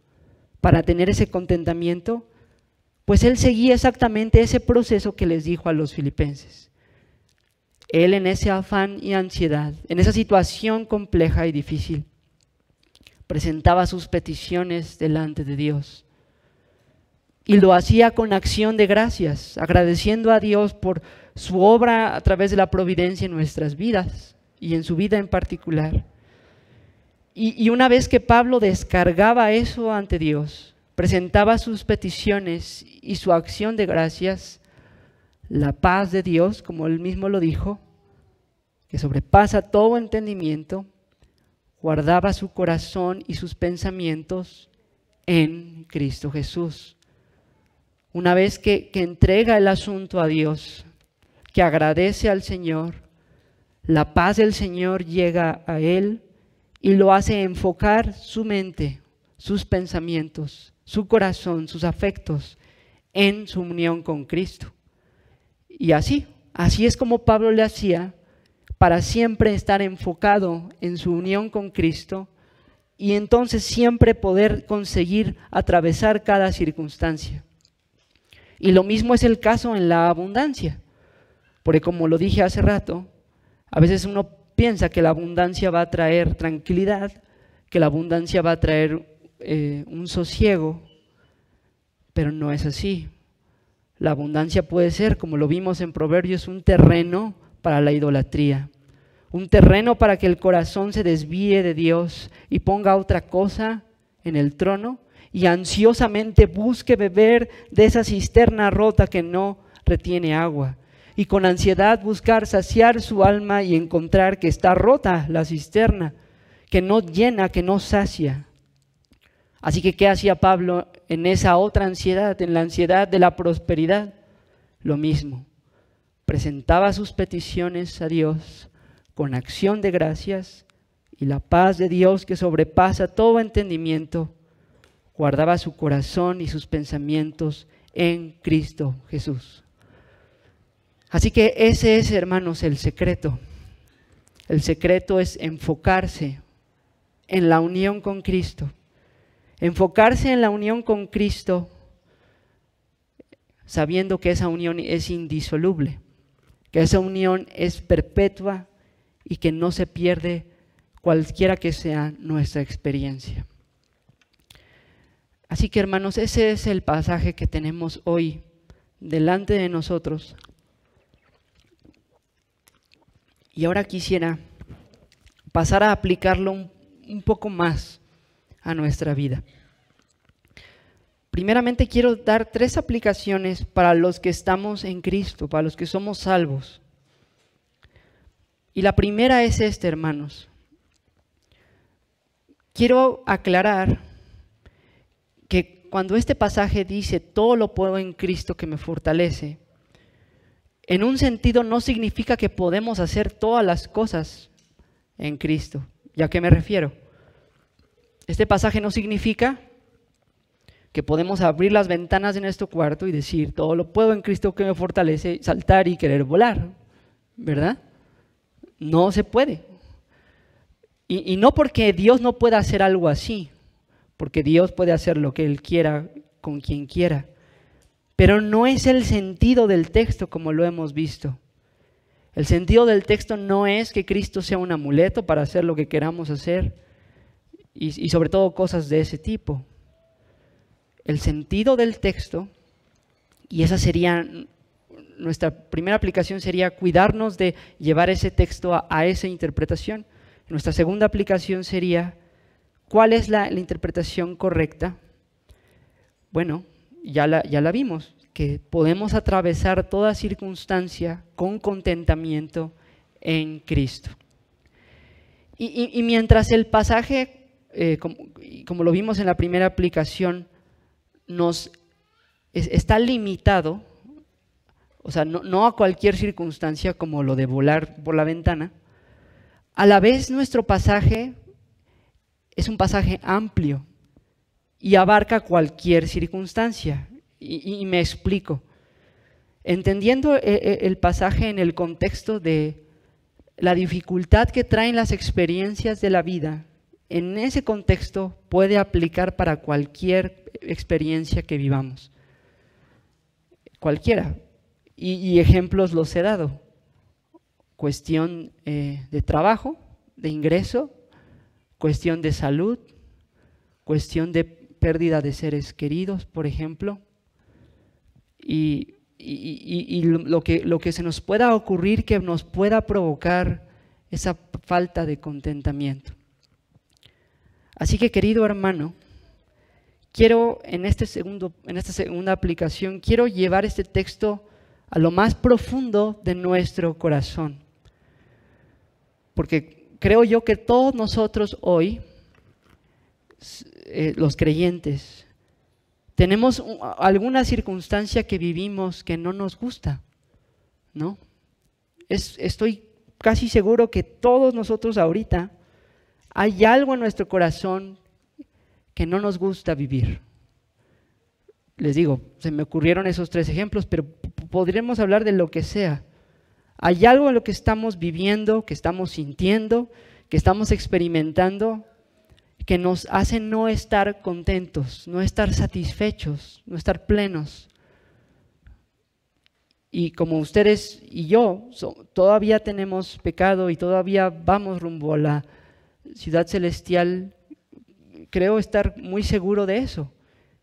Para tener ese contentamiento, pues él seguía exactamente ese proceso que les dijo a los filipenses. Él en ese afán y ansiedad, en esa situación compleja y difícil, presentaba sus peticiones delante de Dios. Y lo hacía con acción de gracias, agradeciendo a Dios por su obra a través de la providencia en nuestras vidas y en su vida en particular. Y una vez que Pablo descargaba eso ante Dios, presentaba sus peticiones y su acción de gracias, la paz de Dios, como él mismo lo dijo, que sobrepasa todo entendimiento, guardaba su corazón y sus pensamientos en Cristo Jesús. Una vez que entrega el asunto a Dios, que agradece al Señor, la paz del Señor llega a él y lo hace enfocar su mente, sus pensamientos, su corazón, sus afectos en su unión con Cristo. Y así es como Pablo le hacía para siempre estar enfocado en su unión con Cristo y entonces siempre poder conseguir atravesar cada circunstancia. Y lo mismo es el caso en la abundancia, porque como lo dije hace rato, a veces uno piensa que la abundancia va a traer tranquilidad, que la abundancia va a traer un sosiego, pero no es así. La abundancia puede ser, como lo vimos en Proverbios, un terreno para la idolatría, un terreno para que el corazón se desvíe de Dios y ponga otra cosa en el trono y ansiosamente busque beber de esa cisterna rota que no retiene agua, y con ansiedad buscar saciar su alma y encontrar que está rota la cisterna, que no llena, que no sacia. Así que, ¿qué hacía Pablo en esa otra ansiedad, en la ansiedad de la prosperidad? Lo mismo, presentaba sus peticiones a Dios con acción de gracias y la paz de Dios que sobrepasa todo entendimiento, guardaba su corazón y sus pensamientos en Cristo Jesús. Así que ese es, hermanos, el secreto. El secreto es enfocarse en la unión con Cristo. Enfocarse en la unión con Cristo sabiendo que esa unión es indisoluble, que esa unión es perpetua y que no se pierde cualquiera que sea nuestra experiencia. Así que, hermanos, ese es el pasaje que tenemos hoy delante de nosotros. Y ahora quisiera pasar a aplicarlo un poco más a nuestra vida. Primeramente quiero dar 3 aplicaciones para los que estamos en Cristo, para los que somos salvos. Y la primera es esta, hermanos. Quiero aclarar que cuando este pasaje dice todo lo puedo en Cristo que me fortalece, en un sentido no significa que podemos hacer todas las cosas en Cristo. ¿Y a qué me refiero? Este pasaje no significa que podemos abrir las ventanas de nuestro cuarto y decir todo lo puedo en Cristo que me fortalece, saltar y querer volar, ¿verdad? No se puede. Y no porque Dios no pueda hacer algo así, porque Dios puede hacer lo que Él quiera con quien quiera. Pero no es el sentido del texto como lo hemos visto. El sentido del texto no es que Cristo sea un amuleto para hacer lo que queramos hacer y sobre todo cosas de ese tipo. El sentido del texto, y esa sería nuestra primera aplicación, sería cuidarnos de llevar ese texto a esa interpretación. Nuestra segunda aplicación sería, ¿cuál es la interpretación correcta? Bueno, ya la vimos, que podemos atravesar toda circunstancia con contentamiento en Cristo. Y mientras el pasaje, como lo vimos en la primera aplicación, está limitado, o sea, no a cualquier circunstancia como lo de volar por la ventana, a la vez nuestro pasaje es un pasaje amplio y abarca cualquier circunstancia. Y me explico. Entendiendo el pasaje en el contexto de la dificultad que traen las experiencias de la vida, en ese contexto puede aplicar para cualquier experiencia que vivamos. Cualquiera. Y ejemplos los he dado. Cuestión de trabajo, de ingreso, cuestión de salud, cuestión de pérdida de seres queridos, por ejemplo. Y lo que se nos pueda ocurrir que nos pueda provocar esa falta de contentamiento. Así que, querido hermano, quiero en esta segunda aplicación, quiero llevar este texto a lo más profundo de nuestro corazón. Porque creo yo que todos nosotros hoy, los creyentes, tenemos alguna circunstancia que vivimos que no nos gusta, ¿no? Estoy casi seguro que todos nosotros ahorita Hay algo en nuestro corazón que no nos gusta vivir. Les digo, se me ocurrieron esos 3 ejemplos, pero podríamos hablar de lo que sea. Hay algo en lo que estamos viviendo, que estamos sintiendo, que estamos experimentando, que nos hace no estar contentos, no estar satisfechos, no estar plenos. Y como ustedes y yo todavía tenemos pecado y todavía vamos rumbo a la ciudad celestial, creo estar muy seguro de eso,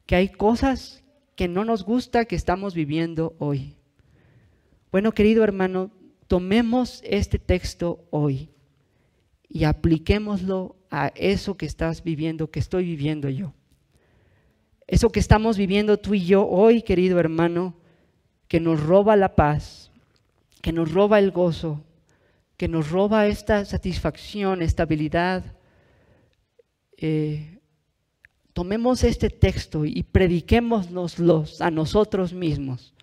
que hay cosas que no nos gusta que estamos viviendo hoy. Bueno, querido hermano, tomemos este texto hoy y apliquémoslo a eso que estás viviendo, que estoy viviendo yo. Eso que estamos viviendo tú y yo hoy, querido hermano, que nos roba la paz, que nos roba el gozo, que nos roba esta satisfacción, estabilidad. Tomemos este texto y prediquémoslo a nosotros mismos.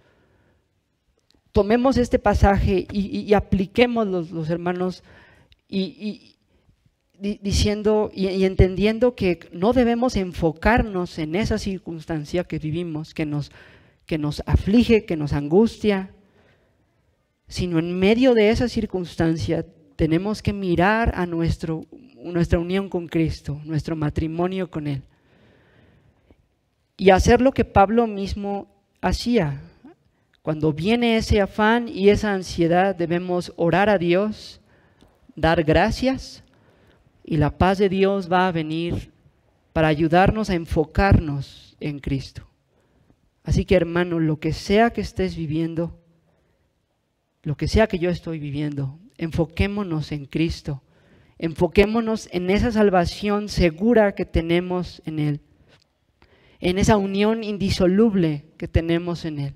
Tomemos este pasaje y apliquémoslo, los hermanos, diciendo y entendiendo que no debemos enfocarnos en esa circunstancia que vivimos, que nos aflige, que nos angustia, sino en medio de esa circunstancia tenemos que mirar a nuestra unión con Cristo, nuestro matrimonio con Él. Y hacer lo que Pablo mismo hacía. Cuando viene ese afán y esa ansiedad, debemos orar a Dios, dar gracias, y la paz de Dios va a venir para ayudarnos a enfocarnos en Cristo. Así que, hermano, lo que sea que estés viviendo, lo que sea que yo estoy viviendo, enfoquémonos en Cristo, enfoquémonos en esa salvación segura que tenemos en Él, en esa unión indisoluble que tenemos en Él.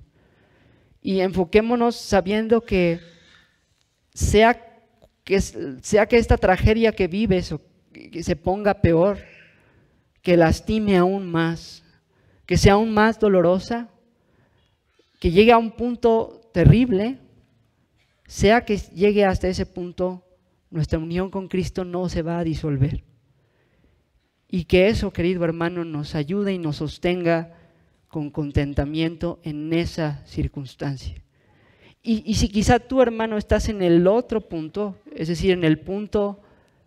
Y enfoquémonos sabiendo que sea que esta tragedia que vives o que se ponga peor, que lastime aún más, que sea aún más dolorosa, que llegue a un punto terrible, sea que llegue hasta ese punto, nuestra unión con Cristo no se va a disolver. Y que eso, querido hermano, nos ayude y nos sostenga con contentamiento en esa circunstancia. Y si quizá tú, hermano, estás en el otro punto, es decir, en el punto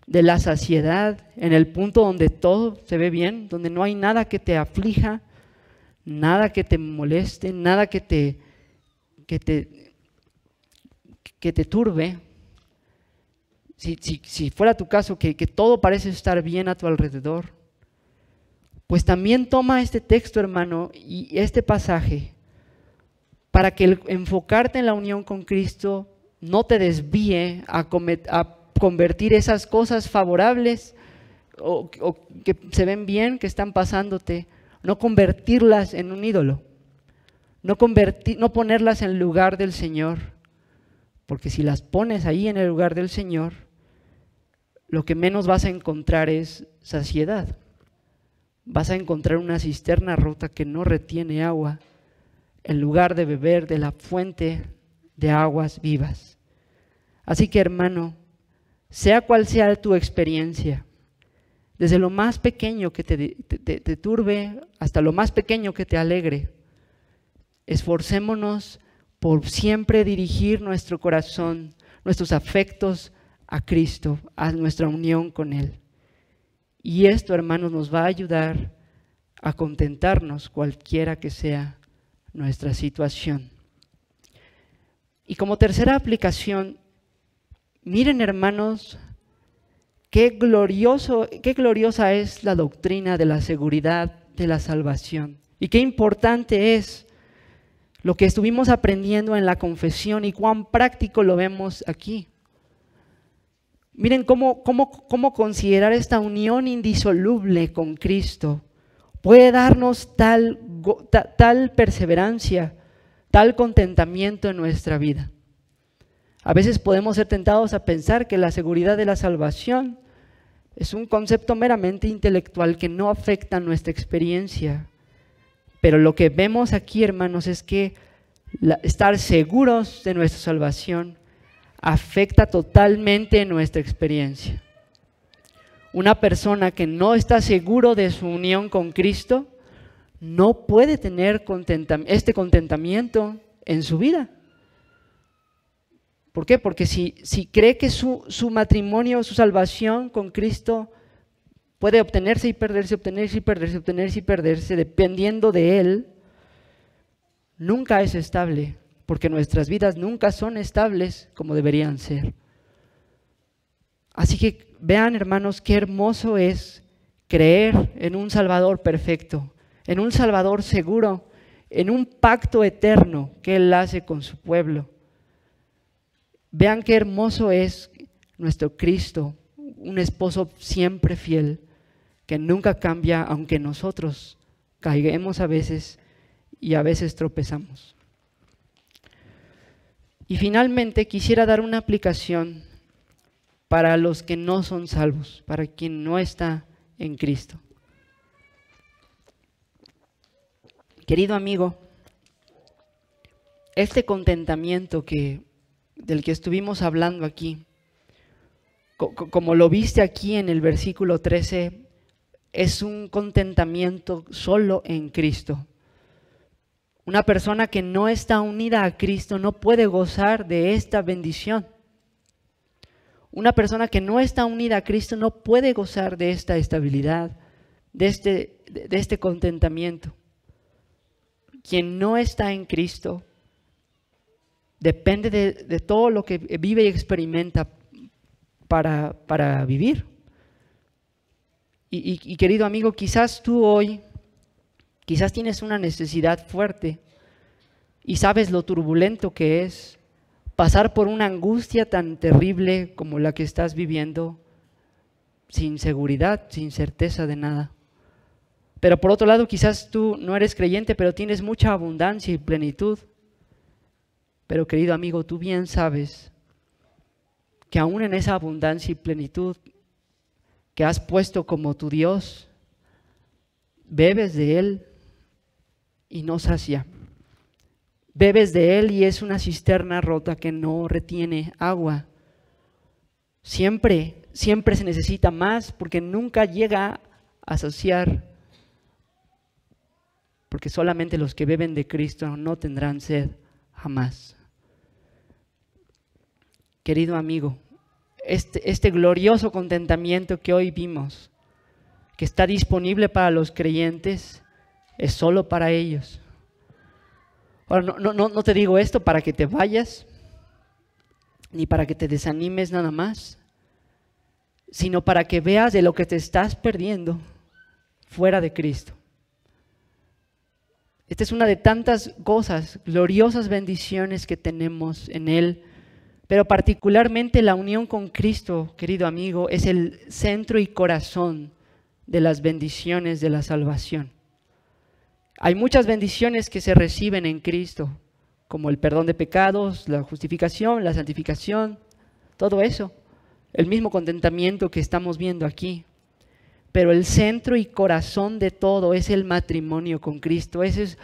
de la saciedad, en el punto donde todo se ve bien, donde no hay nada que te aflija, nada que te moleste, nada que te turbe. Si fuera tu caso, que todo parece estar bien a tu alrededor, pues también toma este texto, hermano, y este pasaje, para que el enfocarte en la unión con Cristo no te desvíe a convertir esas cosas favorables o que se ven bien, que están pasándote, no convertirlas en un ídolo, no ponerlas en el lugar del Señor, porque si las pones ahí en el lugar del Señor, lo que menos vas a encontrar es saciedad. Vas a encontrar una cisterna rota que no retiene agua, en lugar de beber de la fuente de aguas vivas. Así que, hermano, sea cual sea tu experiencia, desde lo más pequeño que te turbe hasta lo más pequeño que te alegre, esforcémonos por siempre dirigir nuestro corazón, nuestros afectos a Cristo, a nuestra unión con Él. Y esto, hermanos, nos va a ayudar a contentarnos cualquiera que sea nuestra situación. Y como tercera aplicación, miren, hermanos, qué gloriosa es la doctrina de la seguridad de la salvación. Y qué importante es lo que estuvimos aprendiendo en la confesión y cuán práctico lo vemos aquí. Miren cómo considerar esta unión indisoluble con Cristo puede darnos tal perseverancia, tal contentamiento en nuestra vida. A veces podemos ser tentados a pensar que la seguridad de la salvación es un concepto meramente intelectual que no afecta nuestra experiencia. Pero lo que vemos aquí, hermanos, es que estar seguros de nuestra salvación afecta totalmente nuestra experiencia. Una persona que no está seguro de su unión con Cristo no puede tener este contentamiento en su vida. ¿Por qué? Porque si cree que su matrimonio, su salvación con Cristo puede obtenerse y perderse, obtenerse y perderse, obtenerse y perderse, dependiendo de Él, nunca es estable, porque nuestras vidas nunca son estables como deberían ser. Así que vean, hermanos, qué hermoso es creer en un Salvador perfecto, en un Salvador seguro, en un pacto eterno que Él hace con su pueblo. Vean qué hermoso es nuestro Cristo, un esposo siempre fiel, que nunca cambia, aunque nosotros caigamos a veces y a veces tropezamos. Y finalmente quisiera dar una aplicación para los que no son salvos, para quien no está en Cristo. Querido amigo, este contentamiento del que estuvimos hablando aquí, como lo viste aquí en el versículo 13, es un contentamiento solo en Cristo. Una persona que no está unida a Cristo no puede gozar de esta bendición. Una persona que no está unida a Cristo no puede gozar de esta estabilidad, de este contentamiento. Quien no está en Cristo depende de todo lo que vive y experimenta para vivir. Y querido amigo, quizás tú hoy, quizás tienes una necesidad fuerte y sabes lo turbulento que es pasar por una angustia tan terrible como la que estás viviendo, sin seguridad, sin certeza de nada. Pero por otro lado, quizás tú no eres creyente, pero tienes mucha abundancia y plenitud. Pero querido amigo, tú bien sabes que aún en esa abundancia y plenitud que has puesto como tu Dios, bebes de Él y no sacia. Bebes de Él y es una cisterna rota que no retiene agua. Siempre se necesita más porque nunca llega a saciar. Porque solamente los que beben de Cristo no tendrán sed jamás. Querido amigo, este glorioso contentamiento que hoy vimos, que está disponible para los creyentes, es solo para ellos. Ahora, no te digo esto para que te vayas, ni para que te desanimes nada más, sino para que veas de lo que te estás perdiendo fuera de Cristo. Esta es una de tantas cosas, gloriosas bendiciones que tenemos en Él, pero particularmente la unión con Cristo, querido amigo, es el centro y corazón de las bendiciones de la salvación. Hay muchas bendiciones que se reciben en Cristo, como el perdón de pecados, la justificación, la santificación, todo eso, el mismo contentamiento que estamos viendo aquí. Pero el centro y corazón de todo es el matrimonio con Cristo. Esa es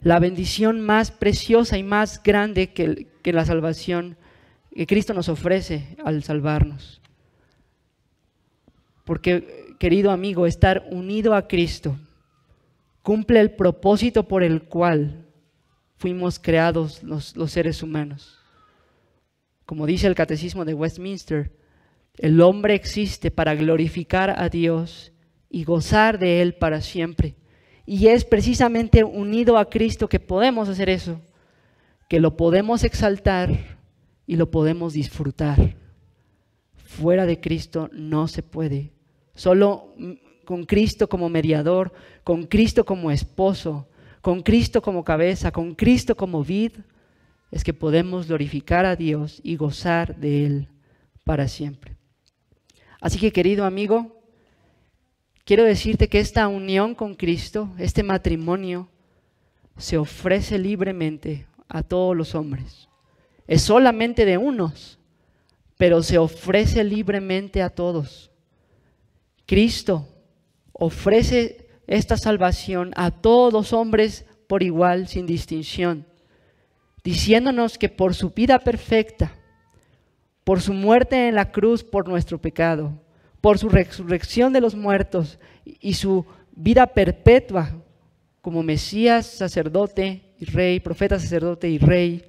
la bendición más preciosa y más grande que la salvación que Cristo nos ofrece al salvarnos. Porque, querido amigo, estar unido a Cristo cumple el propósito por el cual fuimos creados los seres humanos. Como dice el Catecismo de Westminster, el hombre existe para glorificar a Dios y gozar de Él para siempre. Y es precisamente unido a Cristo que podemos hacer eso, que lo podemos exaltar y lo podemos disfrutar. Fuera de Cristo no se puede. Solo con Cristo como mediador, con Cristo como esposo, con Cristo como cabeza, con Cristo como vid, es que podemos glorificar a Dios y gozar de Él para siempre. Así que, querido amigo, quiero decirte que esta unión con Cristo, este matrimonio, se ofrece libremente a todos los hombres. Es solamente de unos, pero se ofrece libremente a todos. Cristo ofrece esta salvación a todos los hombres por igual, sin distinción, diciéndonos que por su vida perfecta, por su muerte en la cruz por nuestro pecado, por su resurrección de los muertos y su vida perpetua como Mesías, sacerdote y rey, profeta, sacerdote y rey,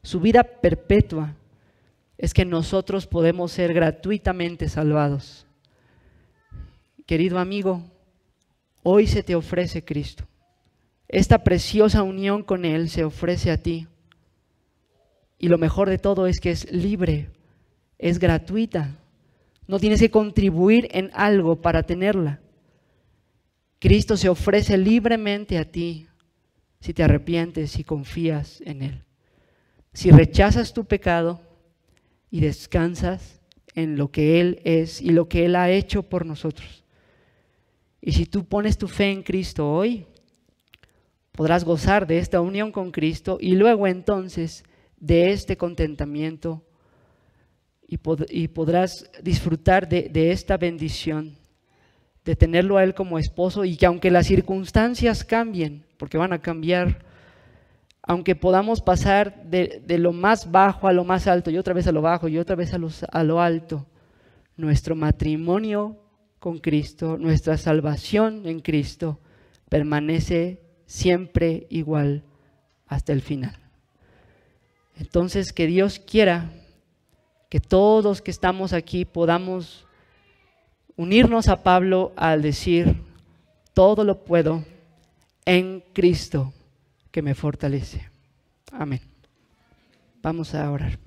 su vida perpetua, es que nosotros podemos ser gratuitamente salvados. Querido amigo, hoy se te ofrece Cristo. Esta preciosa unión con Él se ofrece a ti. Y lo mejor de todo es que es libre, es gratuita. No tienes que contribuir en algo para tenerla. Cristo se ofrece libremente a ti si te arrepientes y confías en Él. Si rechazas tu pecado y descansas en lo que Él es y lo que Él ha hecho por nosotros. Y si tú pones tu fe en Cristo hoy, podrás gozar de esta unión con Cristo y luego entonces de este contentamiento y podrás disfrutar de esta bendición, de tenerlo a Él como esposo, y que aunque las circunstancias cambien, porque van a cambiar, aunque podamos pasar de lo más bajo a lo más alto y otra vez a lo bajo y otra vez a lo alto, nuestro matrimonio con Cristo, nuestra salvación en Cristo permanece siempre igual hasta el final. Entonces, que Dios quiera que todos que estamos aquí podamos unirnos a Pablo al decir: todo lo puedo en Cristo que me fortalece. Amén. Vamos a orar.